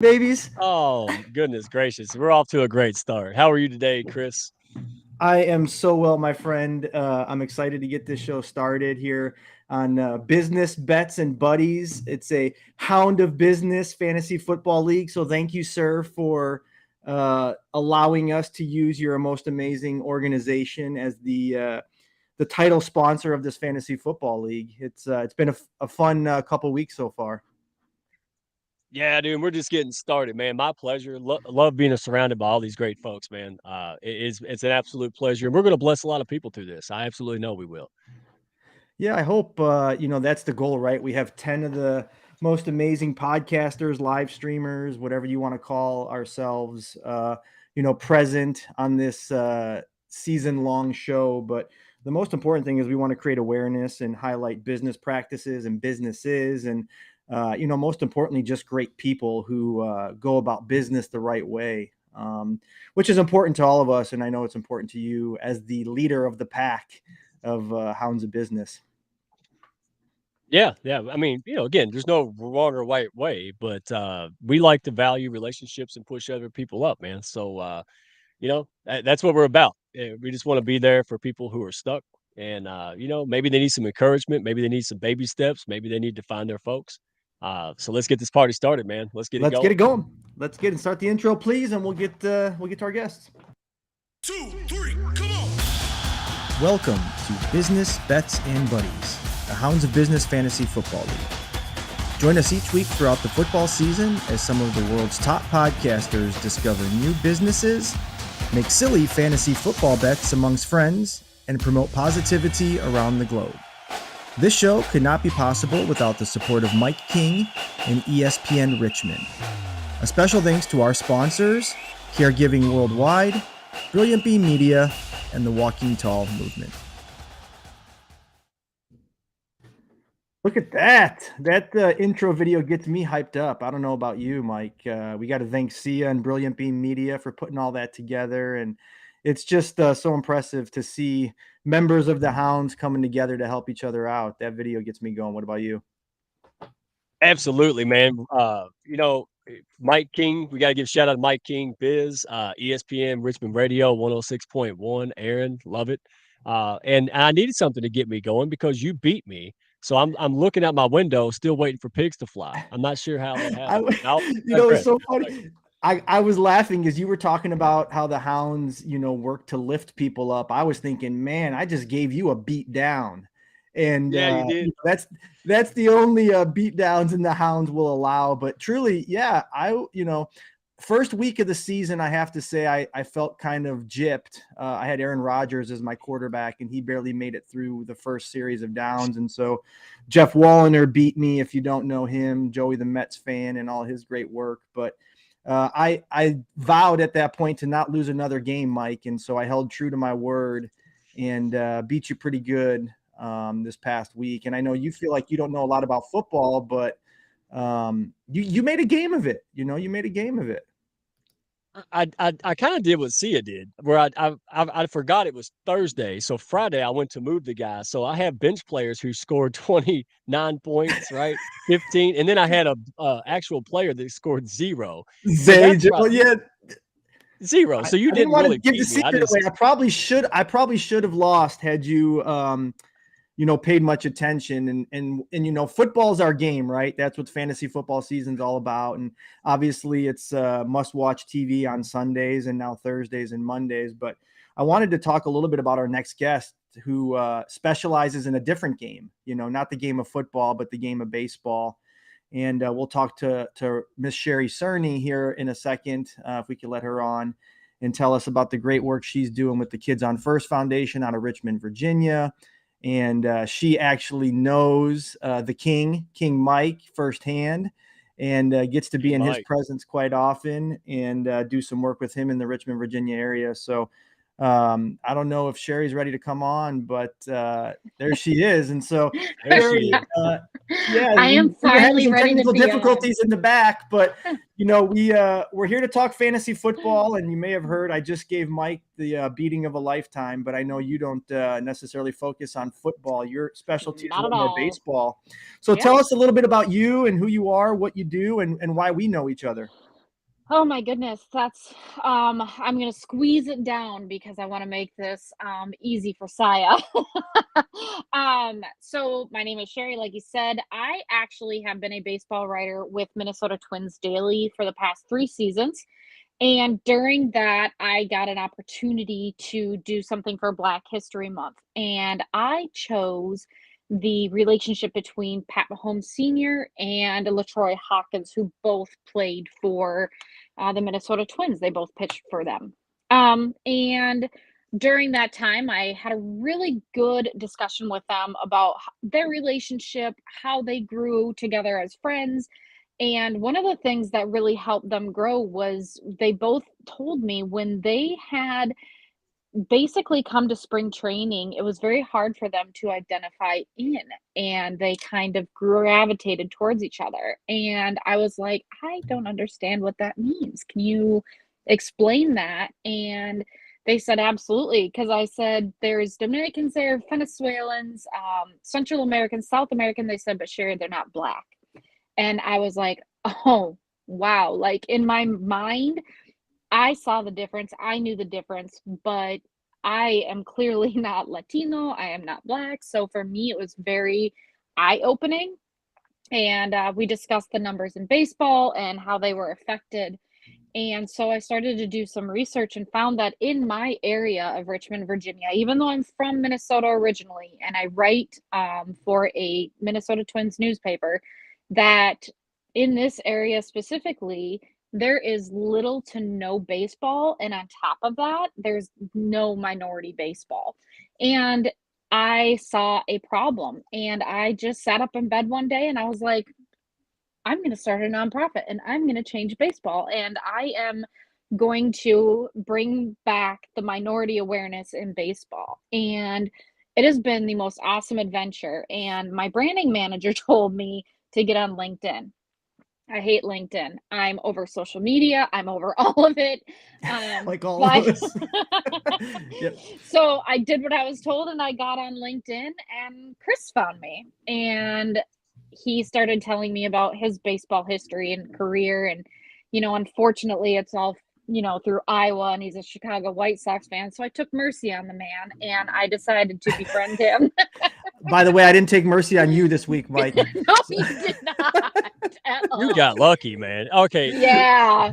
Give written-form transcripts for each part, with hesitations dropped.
Babies. Oh, goodness gracious. We're off to a great start. How are you today, Chris? I am so well, my friend. I'm excited to get this show started here on Business Bets and Buddies. It's a Hound of Business Fantasy Football League. So thank you, sir, for allowing us to use your most amazing organization as the title sponsor of this fantasy football league. It's been a fun couple weeks so far. Yeah, dude, we're just getting started, man. My pleasure. Love being surrounded by all these great folks, man. It's an absolute pleasure, and we're going to bless a lot of people through this. I absolutely know we will. Yeah, I hope that's the goal, right? We have 10 of the most amazing podcasters, live streamers, whatever you want to call ourselves, present on this season-long show. But the most important thing is we want to create awareness and highlight business practices and businesses, and most importantly, just great people who go about business the right way. Which is important to all of us, and I know it's important to you as the leader of the pack of Hounds of Business. Yeah, yeah. I mean, again, there's no wrong or right way, but we like to value relationships and push other people up, man. So, that's what we're about. We just want to be there for people who are stuck, and maybe they need some encouragement, maybe they need some baby steps, maybe they need to find their folks. So let's get this party started, man. Let's get it Let's get going. it going. Let's get and start the intro, please, and we'll get to our guests. 2, 3, come on! Welcome to Business Bets and Buddies, the Hounds of Business Fantasy Football League. Join us each week throughout the football season as some of the world's top podcasters discover new businesses, make silly fantasy football bets amongst friends, and promote positivity around the globe. This show could not be possible without the support of Mike King and ESPN Richmond. A special thanks to our sponsors, Caregiving Worldwide, Brilliant Bee Media, and the Walking Tall movement. Look at that. That intro video gets me hyped up. I don't know about you, Mike. We got to thank Sia and Brilliant Beam Media for putting all that together. And it's just so impressive to see members of the Hounds coming together to help each other out. That video gets me going. What about you? Absolutely, man. Mike King, we got to give a shout out to Mike King Biz, ESPN Richmond Radio 106.1. Aaron, love it. And I needed something to get me going because you beat me. So I'm looking out my window, still waiting for pigs to fly. I'm not sure how that I, happened. I'll it's digress. so funny. I was laughing because you were talking about how the Hounds, work to lift people up. I was thinking, man, I just gave you a beat down. And Yeah, you did. that's the only beat downs in the Hounds will allow. But truly, yeah, first week of the season, I have to say I felt kind of gypped. I had Aaron Rodgers as my quarterback, and he barely made it through the first series of downs. And so Jeff Walliner beat me, if you don't know him, Joey the Mets fan and all his great work. But I vowed at that point to not lose another game, Mike. And so I held true to my word and beat you pretty good this past week. And I know you feel like you don't know a lot about football, but you made a game of it. You made a game of it. I kind of did what Sia did, where I forgot it was Thursday, so Friday I went to move the guy. So I have bench players who scored 29 points, right, 15, and then I had a actual player that scored 0. So that's right, Well, yeah, 0. So you I didn't didn't want to really give the beat me. I secret just away. I probably should have lost had you paid much attention. And football's our game, right? That's what fantasy football season's all about. And obviously it's must-watch TV on Sundays and now Thursdays and Mondays. But I wanted to talk a little bit about our next guest who specializes in a different game, not the game of football, but the game of baseball. And we'll talk to Miss Sherry Cerny here in a second, if we could let her on and tell us about the great work she's doing with the Kids on First Foundation out of Richmond, Virginia. And she actually knows the King Mike, firsthand, and gets to be King in his Mike. presence quite often and do some work with him in the Richmond, Virginia area. So I don't know if Sherry's ready to come on, but there she is. And so, There she Sherry, is. yeah, I am we were having finally some ready to technical be on. difficulties in the back, but we're here to talk fantasy football, and you may have heard I just gave Mike the beating of a lifetime, but I know you don't necessarily focus on football. Your specialty is a Not at little more all. baseball. So Yep. tell us a little bit about you and who you are, what you do, and why we know each other. Oh my goodness, that's I'm gonna squeeze it down because I want to make this easy for Saya. So my name is Sherry, like you said. I actually have been a baseball writer with Minnesota Twins Daily for the past 3 seasons. And during that, I got an opportunity to do something for Black History Month. And I chose the relationship between Pat Mahomes Sr. and LaTroy Hawkins, who both played for the Minnesota Twins. They both pitched for them. And during that time, I had a really good discussion with them about their relationship, how they grew together as friends. And one of the things that really helped them grow was they both told me when they had basically come to spring training, it was very hard for them to identify in, and they kind of gravitated towards each other. And I was like, I don't understand what that means. Can you explain that? And they said, absolutely. Because I said, there's Dominicans there, Venezuelans, Central American, South American. They said, but Sherry, they're not Black. And I was like, oh, wow. Like in my mind, I saw the difference. I knew the difference, but I am clearly not Latino. I am not Black. So for me, it was very eye-opening. And we discussed the numbers in baseball and how they were affected. And so I started to do some research and found that in my area of Richmond, Virginia, even though I'm from Minnesota originally, and I write for a Minnesota Twins newspaper, that in this area specifically, there is little to no baseball. And on top of that, there's no minority baseball. And I saw a problem, and I just sat up in bed one day and I was like, I'm going to start a nonprofit and I'm going to change baseball. And I am going to bring back the minority awareness in baseball. And it has been the most awesome adventure. And my branding manager told me to get on LinkedIn. I hate LinkedIn. I'm over social media. I'm over all of it. Like all of us. Yep. So I did what I was told, and I got on LinkedIn, and Chris found me. And he started telling me about his baseball history and career. And, unfortunately, it's all, through Iowa, and he's a Chicago White Sox fan. So I took mercy on the man, and I decided to befriend him. By the way, I didn't take mercy on you this week, Mike. No, you did not. You got lucky, man. Okay. Yeah.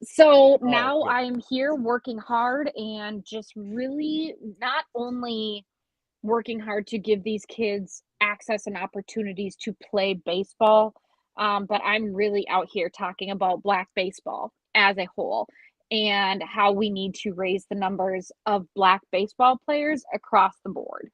So now good. I'm here working hard and just really not only working hard to give these kids access and opportunities to play baseball, but I'm really out here talking about Black baseball as a whole and how we need to raise the numbers of Black baseball players across the board.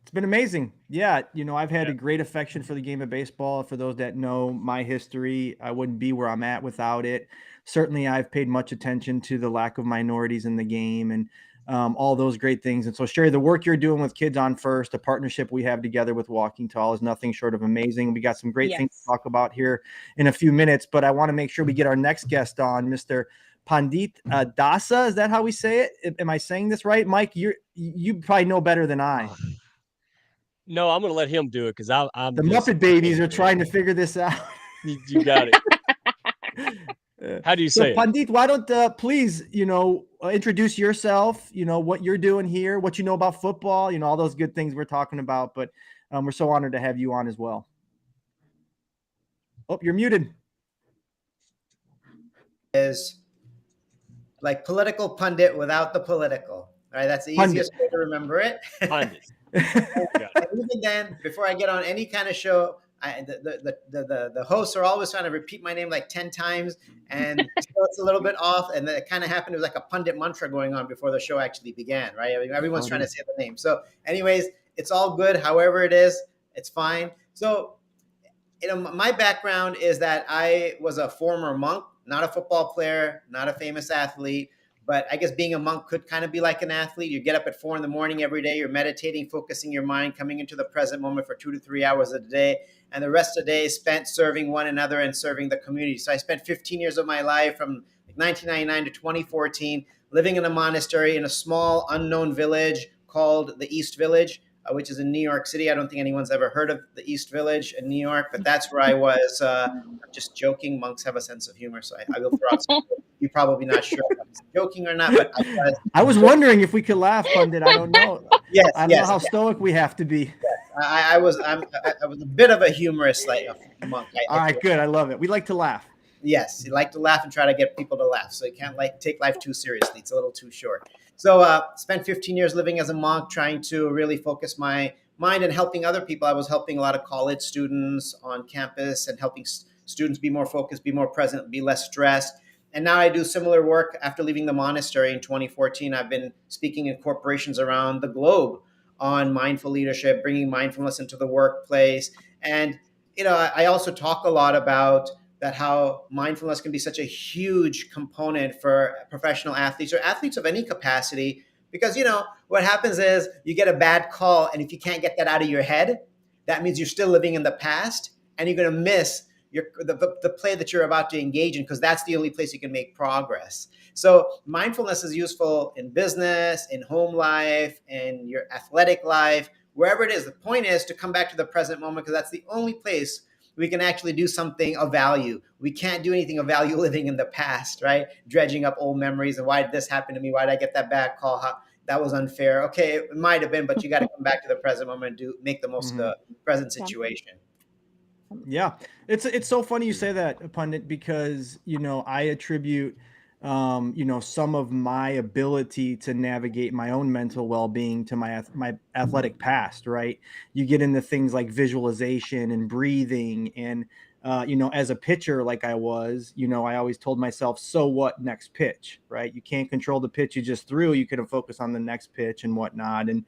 It's been amazing. Yeah. I've had a great affection for the game of baseball. For those that know my history, I wouldn't be where I'm at without it. Certainly, I've paid much attention to the lack of minorities in the game and all those great things. And so, Sherry, the work you're doing with Kids on First, the partnership we have together with Walking Tall is nothing short of amazing. We got some great things to talk about here in a few minutes, but I want to make sure we get our next guest on, Mr. Pandit Dasa. Is that how we say it? Am I saying this right? Mike, you probably know better than I. No, I'm going to let him do it because I'm the Muppet Babies are trying to figure this out. You got it. How do you say it? Pandit, why don't please, introduce yourself, what you're doing here, what you know about football, all those good things we're talking about. But we're so honored to have you on as well. Oh, you're muted. Is like political pundit without the political. All right, that's the easiest way to remember it. Pandit. And even then, before I get on any kind of show, the hosts are always trying to repeat my name like 10 times, and so it's a little bit off. And it kind of happened. It was like a pundit mantra going on before the show actually began, right? I mean, everyone's trying to say the name. So, anyways, it's all good. However it is, it's fine. So, my background is that I was a former monk, not a football player, not a famous athlete. But I guess being a monk could kind of be like an athlete. You get up at 4 a.m. every day. You're meditating, focusing your mind, coming into the present moment for 2 to 3 hours a day. And the rest of the day is spent serving one another and serving the community. So I spent 15 years of my life from 1999 to 2014 living in a monastery in a small unknown village called the East Village. which is in New York City. I don't think anyone's ever heard of the East Village in New York, but that's where I was. I'm just joking. Monks have a sense of humor, so I will throw out some. You're probably not sure if I'm joking or not, but I was wondering if we could laugh, Pandit. I don't know. Yes, I don't know how stoic we have to be. I was a bit of a humorous monk. All right, good. I love it. We like to laugh. Yes, you like to laugh and try to get people to laugh. So you can't take life too seriously. It's a little too short. So spent 15 years living as a monk, trying to really focus my mind and helping other people. I was helping a lot of college students on campus and helping students be more focused, be more present, be less stressed. And now I do similar work after leaving the monastery in 2014. I've been speaking in corporations around the globe on mindful leadership, bringing mindfulness into the workplace. And, I also talk a lot about that, how mindfulness can be such a huge component for professional athletes or athletes of any capacity, because, what happens is you get a bad call, and if you can't get that out of your head, that means you're still living in the past, and you're going to miss the play that you're about to engage in, because that's the only place you can make progress. So mindfulness is useful in business, in home life, in your athletic life, wherever it is. The point is to come back to the present moment, because that's the only place we can actually do something of value. We can't do anything of value living in the past, right? Dredging up old memories and why did this happen to me? Why did I get that bad call? That was unfair. Okay, it might have been, but you got to come back to the present moment and make the most of the present situation. Yeah, it's so funny you say that, Pandit, because I attribute some of my ability to navigate my own mental well-being to my athletic past, right? You get into things like visualization and breathing, and as a pitcher, like I was, I always told myself, so what, next pitch, right? You can't control the pitch you just threw. You could have focused on the next pitch and whatnot. And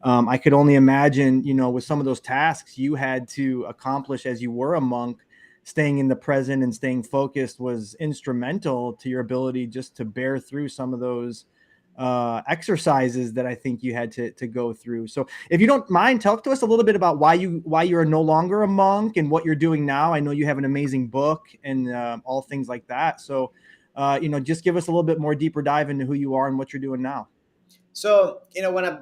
I could only imagine, with some of those tasks you had to accomplish as you were a monk, staying in the present and staying focused was instrumental to your ability just to bear through some of those exercises that I think you had to go through. So if you don't mind, talk to us a little bit about why you are no longer a monk and what you're doing now. I know you have an amazing book and all things like that. So, just give us a little bit more deeper dive into who you are and what you're doing now. So,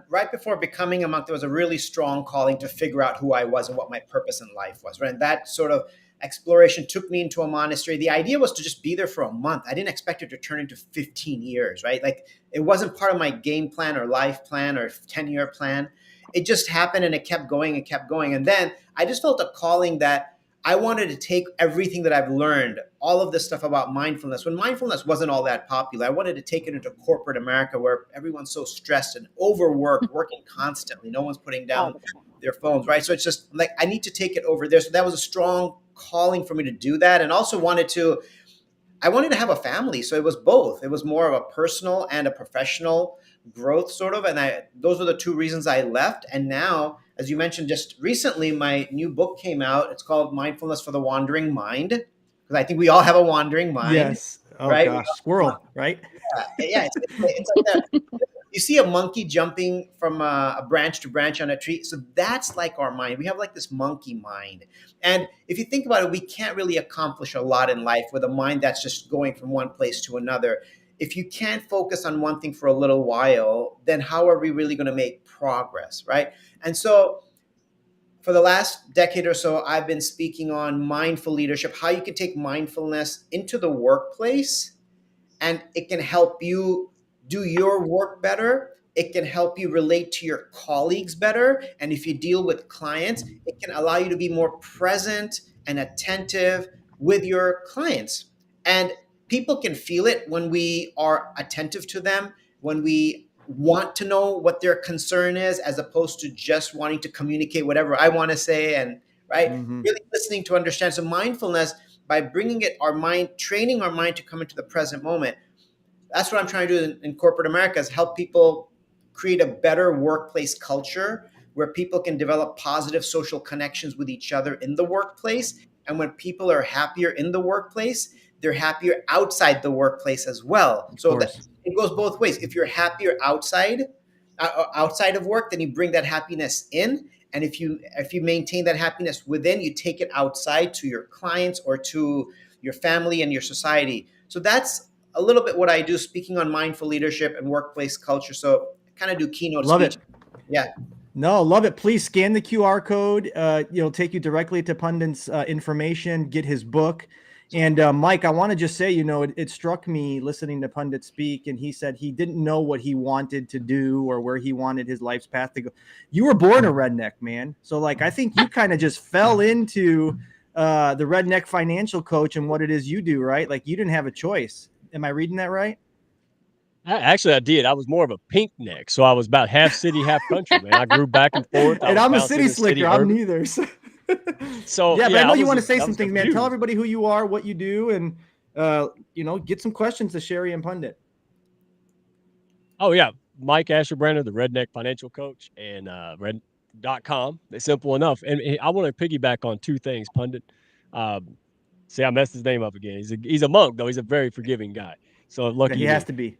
right before becoming a monk, there was a really strong calling to figure out who I was and what my purpose in life was, right? And that sort of exploration took me into a monastery. The idea was to just be there for a month. I didn't expect it to turn into 15 years, right? Like, it wasn't part of my game plan or life plan or 10-year plan. It just happened, and it kept going and kept going. And then I just felt a calling that I wanted to take everything that I've learned, all of this stuff about mindfulness. When mindfulness wasn't all that popular, I wanted to take it into corporate America, where everyone's so stressed and overworked, working constantly. No one's putting down their phones, right? So it's just like, I need to take it over there. So that was a strong calling for me to do that. And also I wanted to have a family. So it was both. It was more of a personal and a professional growth sort of. And those were the two reasons I left. And now, as you mentioned, just recently, my new book came out. It's called Mindfulness for the Wandering Mind, because I think we all have a wandering mind. Yes. Oh, right? Gosh. Squirrel, right? Yeah. It's like that. You see a monkey jumping from a branch to branch on a tree. So that's like our mind. We have like this monkey mind. And if you think about it, we can't really accomplish a lot in life with a mind that's just going from one place to another. If you can't focus on one thing for a little while, then how are we really going to make progress, right? And so for the last decade or so, I've been speaking on mindful leadership, how you can take mindfulness into the workplace, and it can help you do your work better. It can help you relate to your colleagues better. And if you deal with clients, it can allow you to be more present and attentive with your clients. And people can feel it when we are attentive to them, when we want to know what their concern is, as opposed to just wanting to communicate whatever I want to say, and really listening to understand. So mindfulness, by bringing training our mind to come into the present moment, that's what I'm trying to do in corporate America, is help people create a better workplace culture where people can develop positive social connections with each other in the workplace. And when people are happier in the workplace, they're happier outside the workplace as well. So it goes both ways. If you're happier outside of work, then you bring that happiness in. And if you maintain that happiness within, you take it outside to your clients or to your family and your society. So that's a little bit what I do, speaking on mindful leadership and workplace culture. So I kind of do keynote speech. Yeah. No, love it. Please scan the QR code. It'll take you directly to Pandit's information, get his book. And Mike, I want to just say, it struck me listening to Pandit speak, and he said he didn't know what he wanted to do or where he wanted his life's path to go. You were born a redneck, man. So like, I think you kind of just fell into the redneck financial coach and what it is you do, right? Like you didn't have a choice. Am I reading that right? Actually, I did. I was more of a pink neck, so I was about half city, half country, man. I grew back and forth. And I'm a city slicker. I'm neither. So yeah, but I know you want to say some things, man. Tell everybody who you are, what you do, and get some questions to Sherry and Pandit. Oh yeah, Mike Ashabraner, the Redneck Financial Coach, and red.com. It's simple enough. And I want to piggyback on two things, Pandit. See, I messed his name up again. He's a monk, though. He's a very forgiving guy. So lucky he has to be.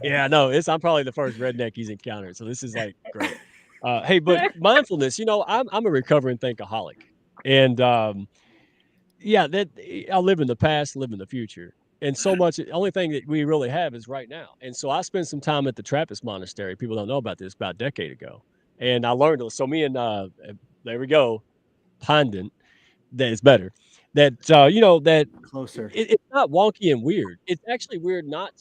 Yeah, no, I'm probably the first redneck he's encountered. So this is like great. Hey, but mindfulness, I'm a recovering thinkaholic. And that I live in the past, live in the future. And so much, the only thing that we really have is right now. And so I spent some time at the Trappist monastery. People don't know about this, about a decade ago. And I learned, so me and there we go, Pandit, that is better. That that closer. It's not wonky and weird. It's actually weird not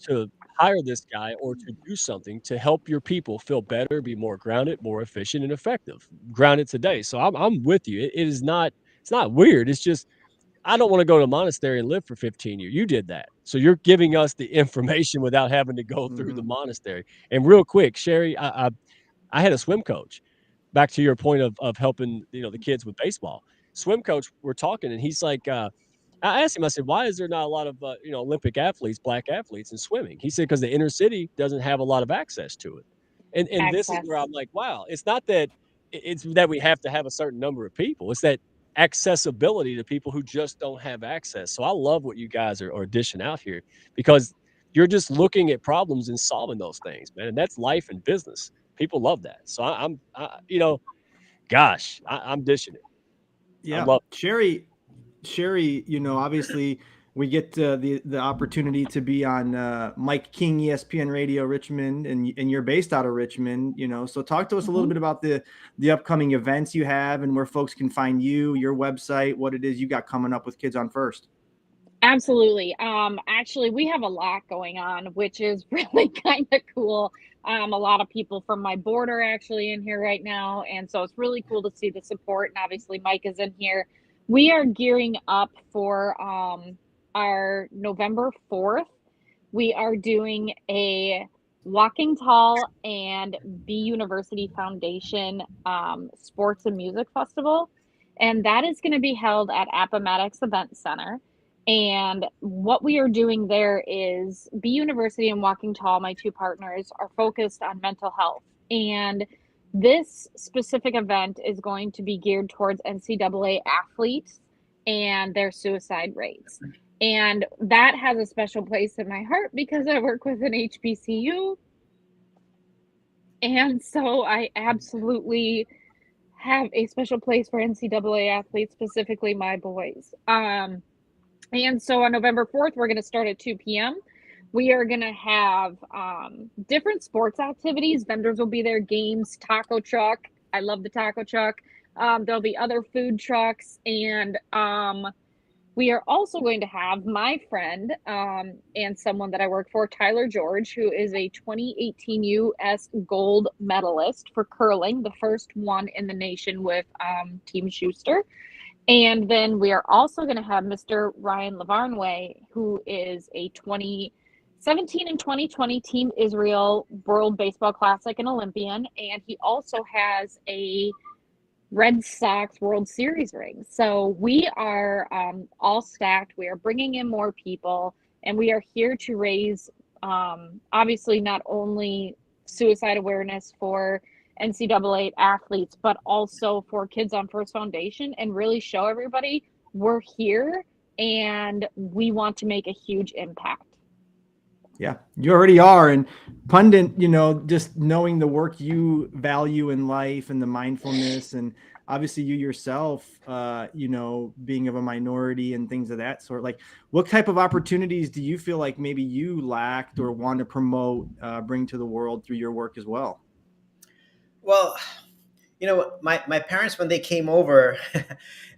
to hire this guy or to do something to help your people feel better, be more grounded, more efficient, and effective. Grounded today. So I'm with you. It is not. It's not weird. It's just I don't want to go to a monastery and live for 15 years. You did that. So you're giving us the information without having to go through the monastery. And real quick, Sherry, I had a swim coach. Back to your point of helping the kids with baseball. Swim coach, we're talking, and he's like, I asked him, I said, why is there not a lot of Olympic athletes, black athletes in swimming? He said, because the inner city doesn't have a lot of access to it. And this is where I'm like, wow, it's not that it's that we have to have a certain number of people. It's that accessibility to people who just don't have access. So I love what you guys are dishing out here, because you're just looking at problems and solving those things, man. And that's life and business. People love that. So I'm dishing it. Yeah, Sherry, obviously we get the opportunity to be on Mike King ESPN Radio Richmond, and you're based out of Richmond. So talk to us a little bit about the upcoming events you have and where folks can find you, your website, what it is you got coming up with Kids on First. Absolutely. Actually, we have a lot going on, which is really kind of cool. A lot of people from my board are actually in here right now, and so it's really cool to see the support. And obviously, Mike is in here. We are gearing up for our November 4th. We are doing a Walking Tall and B University Foundation Sports and Music Festival, and that is going to be held at Appomattox Event Center. And what we are doing there is B University and Walking Tall, my two partners, are focused on mental health. And this specific event is going to be geared towards NCAA athletes and their suicide rates. And that has a special place in my heart because I work with an HBCU. And so I absolutely have a special place for NCAA athletes, specifically my boys. And so on November 4th, we're going to start at 2 p.m. We are going to have different sports activities. Vendors will be there, games, taco truck. I love the taco truck. There'll be other food trucks. And we are also going to have my friend and someone that I work for, Tyler George, who is a 2018 U.S. gold medalist for curling, the first one in the nation with Team Schuster. And then we are also going to have Mr. Ryan Lavarnway, who is a 2017 and 2020 Team Israel World Baseball Classic and Olympian. And he also has a Red Sox World Series ring. So we are all stacked. We are bringing in more people, and we are here to raise, obviously, not only suicide awareness for NCAA athletes, but also for Kids on First Foundation, and really show everybody we're here and we want to make a huge impact. Yeah, you already are. And Pandit, just knowing the work you value in life and the mindfulness, and obviously you yourself, being of a minority and things of that sort, like what type of opportunities do you feel like maybe you lacked or want to promote, bring to the world through your work as well? Well, my parents, when they came over,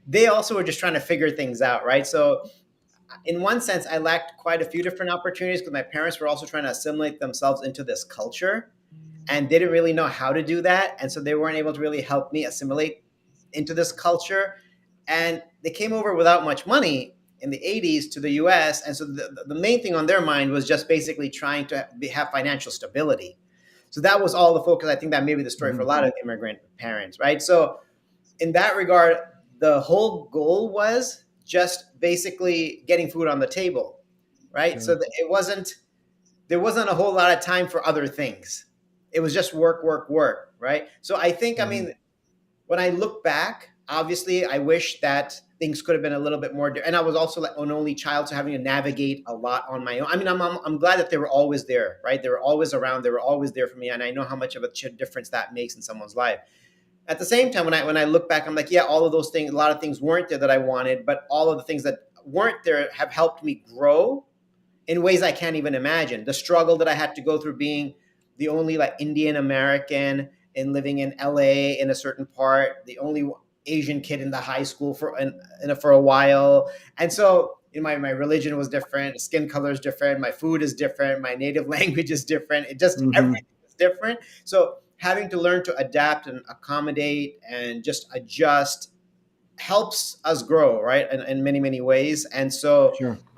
they also were just trying to figure things out, right? So in one sense, I lacked quite a few different opportunities because my parents were also trying to assimilate themselves into this culture and didn't really know how to do that. And so they weren't able to really help me assimilate into this culture. And they came over without much money in the 80s to the US. And so the main thing on their mind was just basically trying to have financial stability. So that was all the focus. I think that may be the story for a lot of immigrant parents, right? So in that regard, the whole goal was just basically getting food on the table, right? So there wasn't a whole lot of time for other things. It was just work, work, work, right? So I think, I mean, when I look back, obviously, I wish that things could have been a little bit more. And I was also like an only child, so having to navigate a lot on my own. I mean, I'm glad that they were always there, right? They were always around. They were always there for me, and I know how much of a difference that makes in someone's life. At the same time, when I look back, I'm like, yeah, all of those things, a lot of things weren't there that I wanted, but all of the things that weren't there have helped me grow in ways I can't even imagine. The struggle that I had to go through being the only like Indian American and living in LA in a certain part, the only Asian kid in the high school for a while. And so my religion was different, skin color is different, my food is different, my native language is different. It just everything is different. So having to learn to adapt and accommodate and just adjust helps us grow, right? In many, many ways. And so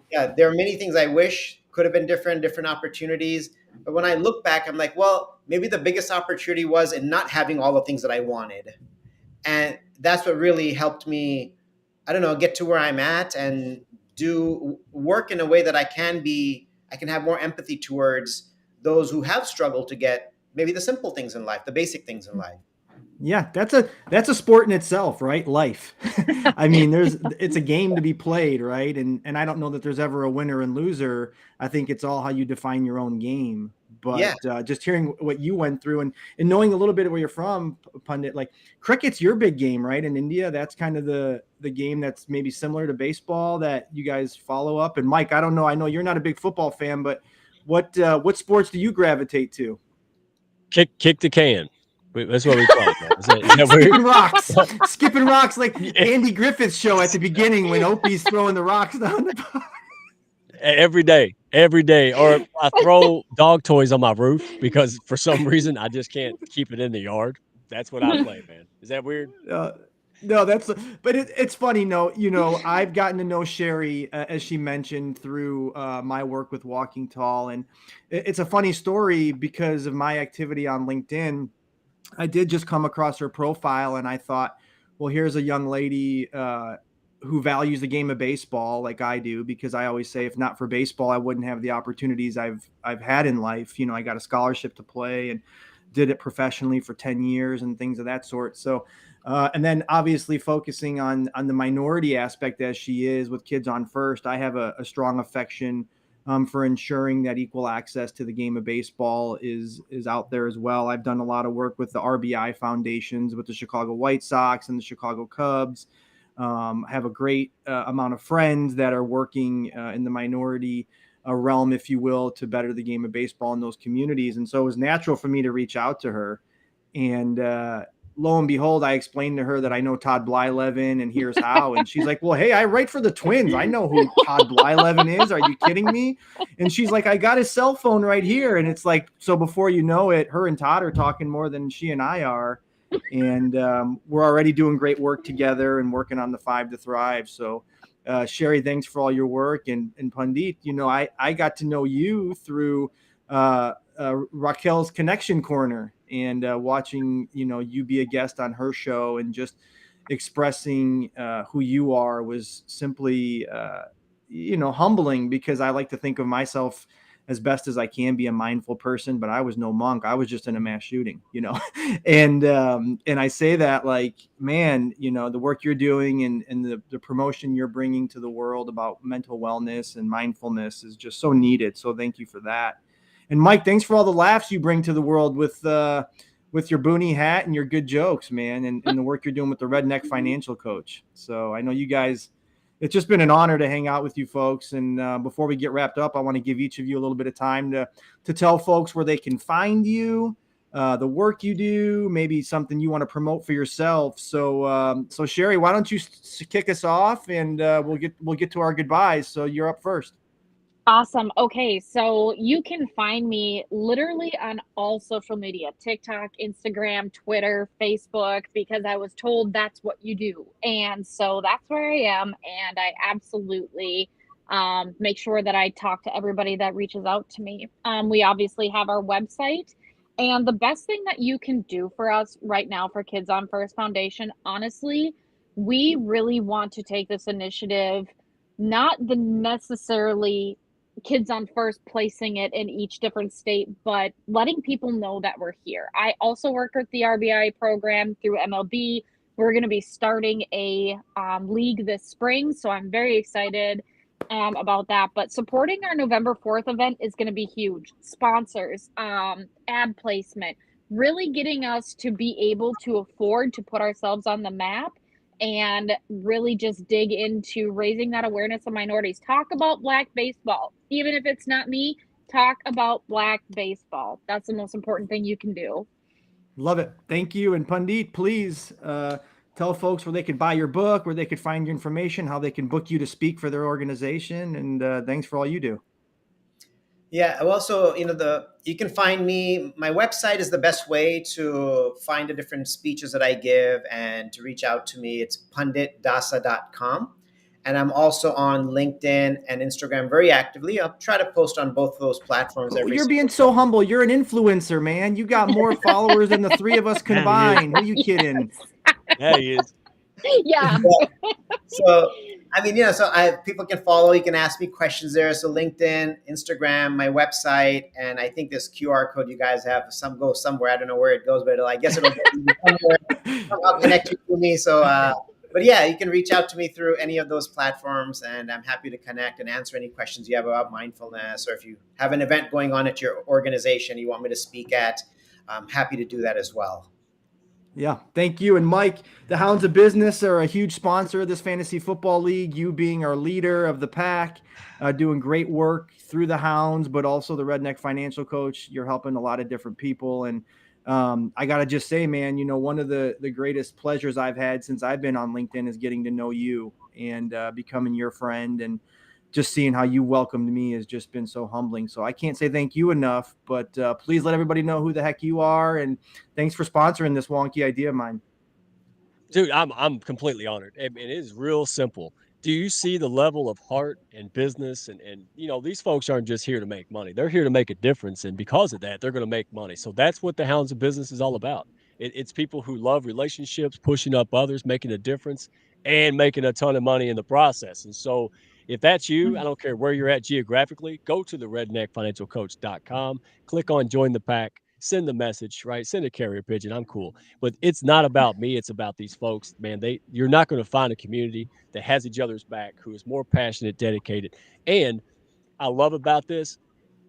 yeah, there are many things I wish could have been different opportunities. But when I look back, I'm like, well, maybe the biggest opportunity was in not having all the things that I wanted. And that's what really helped me, I don't know, get to where I'm at and do work in a way that I can have more empathy towards those who have struggled to get maybe the simple things in life, the basic things in life. Yeah, that's a sport in itself, right? Life. I mean, it's a game to be played, right? And I don't know that there's ever a winner and loser. I think it's all how you define your own game. But just hearing what you went through and knowing a little bit of where you're from, Pandit, like cricket's your big game, right? In India, that's kind of the game that's maybe similar to baseball that you guys follow up. And Mike, I don't know. I know you're not a big football fan, but what sports do you gravitate to? Kick the can. That's what we call it. Is that skipping rocks, skipping rocks, like Andy Griffith's show at the beginning when Opie's throwing the rocks down the park. Every day, or I throw dog toys on my roof because for some reason I just can't keep it in the yard. That's what I play, man. Is that weird? No, but it's funny. No, I've gotten to know Sherry, as she mentioned, through my work with Walking Tall. And it's a funny story because of my activity on LinkedIn. I did just come across her profile and I thought, well, here's a young lady who values the game of baseball like I do, because I always say, if not for baseball, I wouldn't have the opportunities I've had in life. I got a scholarship to play and did it professionally for 10 years and things of that sort. So, and then obviously focusing on the minority aspect as she is with Kids on First, I have a strong affection for ensuring that equal access to the game of baseball is out there as well. I've done a lot of work with the RBI foundations, with the Chicago White Sox and the Chicago Cubs. I have a great amount of friends that are working in the minority realm, if you will, to better the game of baseball in those communities. And so it was natural for me to reach out to her. And lo and behold, I explained to her that I know Todd Blyleven and here's how. And she's like, well, hey, I write for the Twins. I know who Todd Blyleven is. Are you kidding me? And she's like, I got his cell phone right here. And it's like, so before you know it, her and Todd are talking more than she and I are. And we're already doing great work together and working on the 5 to Thrive. So Sherry, thanks for all your work. And Pandit, I got to know you through Raquel's Connection Corner and watching, you be a guest on her show and just expressing who you are was simply, humbling, because I like to think of myself as best as I can be a mindful person, but I was no monk. I was just in a mass shooting, and I say that like, man, the work you're doing and the promotion you're bringing to the world about mental wellness and mindfulness is just so needed. So thank you for that. And Mike, thanks for all the laughs you bring to the world with your boonie hat and your good jokes, man, and the work you're doing with the Redneck Financial Coach. So I know you guys, it's just been an honor to hang out with you folks. And before we get wrapped up, I want to give each of you a little bit of time to tell folks where they can find you, the work you do, maybe something you want to promote for yourself. So, so Sherry, why don't you kick us off, and we'll get to our goodbyes. So you're up first. Awesome. Okay, so you can find me literally on all social media, TikTok, Instagram, Twitter, Facebook, because I was told that's what you do. And so that's where I am. And I absolutely make sure that I talk to everybody that reaches out to me. We obviously have our website. And the best thing that you can do for us right now for Kids on First Foundation, honestly, we really want to take this initiative, not the necessarily Kids on First placing it in each different state, but letting people know that we're here. I also work with the RBI program through MLB. We're going to be starting a league this spring, so I'm very excited about that. But supporting our November 4th event is going to be huge. Sponsors, ad placement, really getting us to be able to afford to put ourselves on the map and really just dig into raising that awareness of minorities. Talk about Black baseball. Even if it's not me, talk about Black baseball. That's the most important thing you can do. Love it. Thank you. And Pandit, please tell folks where they could buy your book, where they could find your information, how they can book you to speak for their organization. And thanks for all you do. Yeah, well, so you can find me. My website is the best way to find the different speeches that I give and to reach out to me. It's panditdasa.com. And I'm also on LinkedIn and Instagram very actively. I'll try to post on both of those platforms. You're being so humble. You're an influencer, man. You got more followers than the three of us combined. Who are you kidding? Yeah, he is. Yeah. So, I mean, people can follow. You can ask me questions there. So LinkedIn, Instagram, my website, and I think this QR code you guys have goes somewhere. I don't know where it goes, but I guess it'll get you somewhere. I'll connect you to me. So, but yeah, you can reach out to me through any of those platforms, and I'm happy to connect and answer any questions you have about mindfulness, or if you have an event going on at your organization you want me to speak at, I'm happy to do that as well. Yeah, thank you. And Mike, the Hounds of Business are a huge sponsor of this fantasy football league. You being our leader of the pack, doing great work through the Hounds, but also the Redneck Financial Coach. You're helping a lot of different people. And I got to just say, man, one of the greatest pleasures I've had since I've been on LinkedIn is getting to know you and becoming your friend, and just seeing how you welcomed me has just been so humbling. So I can't say thank you enough, but please let everybody know who the heck you are. And thanks for sponsoring this wonky idea of mine. Dude, I'm completely honored. I mean, it is real simple. Do you see the level of heart and business? And these folks aren't just here to make money. They're here to make a difference. And because of that, they're going to make money. So that's what the Hounds of Business is all about. It's people who love relationships, pushing up others, making a difference, and making a ton of money in the process. And so if that's you, I don't care where you're at geographically, go to the redneckfinancialcoach.com, click on join the pack, send the message, right? Send a carrier pigeon. I'm cool. But it's not about me. It's about these folks, man. You're not going to find a community that has each other's back, who is more passionate, dedicated. And I love about this,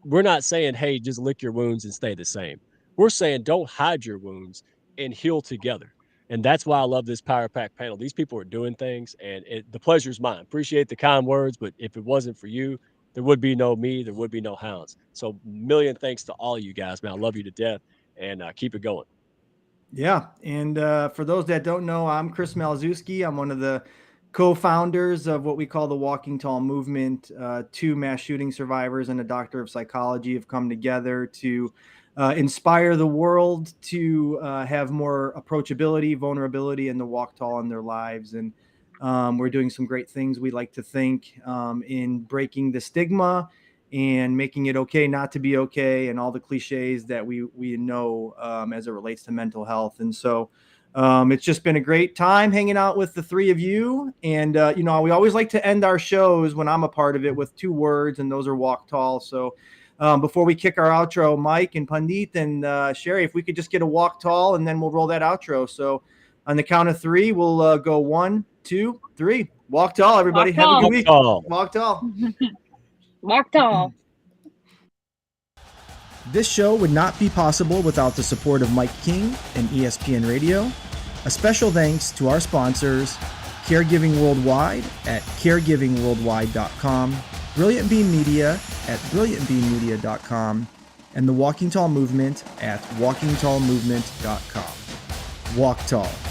we're not saying, hey, just lick your wounds and stay the same. We're saying don't hide your wounds and heal together. And that's why I love this Power Pack panel. These people are doing things, and the pleasure is mine. Appreciate the kind words, but if it wasn't for you, there would be no me. There would be no Hounds. So million thanks to all you guys, man. I love you to death, and keep it going. Yeah. And for those that don't know, I'm Chris Maliszewski. I'm one of the co-founders of what we call the Walking Tall movement. 2 mass shooting survivors and a doctor of psychology have come together to inspire the world to have more approachability, vulnerability, and the walk tall in their lives. And we're doing some great things, we like to think, in breaking the stigma and making it okay not to be okay, and all the cliches that we know as it relates to mental health. And so it's just been a great time hanging out with the three of you. And, we always like to end our shows when I'm a part of it with 2 words, and those are walk tall. So before we kick our outro, Mike and Pandit and Sherry, if we could just get a walk tall, and then we'll roll that outro. So on the count of 3, we'll go 1, 2, 3. Walk tall, everybody. Walk tall. Have a good week. Walk tall. Walk tall. This show would not be possible without the support of Mike King and ESPN Radio. A special thanks to our sponsors, Caregiving Worldwide at caregivingworldwide.com, Brilliant Beam Media at brilliantbeammedia.com, and the Walking Tall movement at walkingtallmovement.com. Walk tall.